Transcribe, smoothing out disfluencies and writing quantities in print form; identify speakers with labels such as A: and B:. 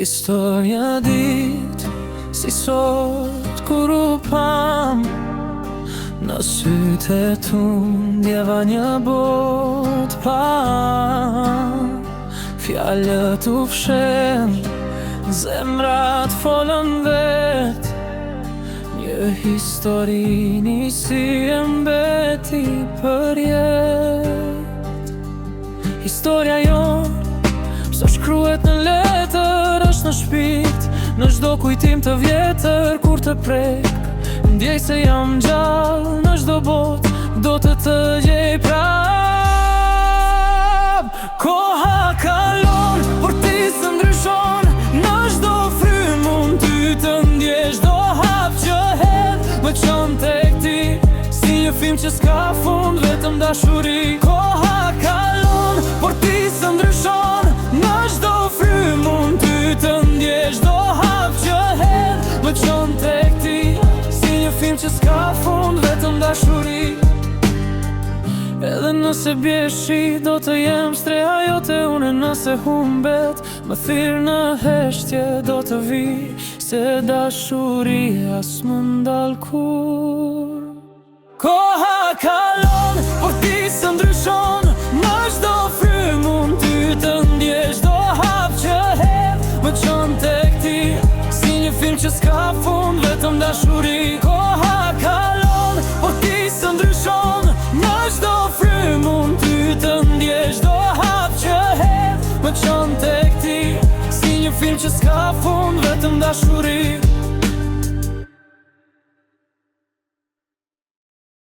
A: Historia dit si sot kur u pam në sytë e tu ndjeva një bot pam. Fjallët u fshen, zemrat folën vet, një histori nisi e mbeti për jet. Historia jonë së shkruhet në letër, është në shpirt, në çdo kujtim të vjetër. Kur të prek, ndjej se jam gjallë, në çdo botë do të gjej prap. Koha kalon, por ti së ndryshon, në çdo frymë mund ty të ndjesh. Do hap që hedh, më çon tek ti, si një film që s'ka fund, vetëm dashuri. Koha kalon, por ti së ndryshon, në çdo frymë mund ty të ndjesh. Do hap që hedh, më çon tek ti, si një film që s'ka fund, vetëm dashuri. Edhe nëse bje shi, do të jem streha jote une. Nëse humbet, më thirr në heshtje, do të vi, se dashuria s'më ndal kur. Koha kalon, por ti së ndryshon, në çdo frymë mund ty të ndjesh. Do hap që hedh, më çon tek ti, si një film që s'ka fund, vetëm dashuri. Koha kalon, por ti së ndryshon, në çdo frymë mund ty të ndjesh. Do hap që hedh, më çon tek ti, si një film që s'ka fund, vetëm dashuri.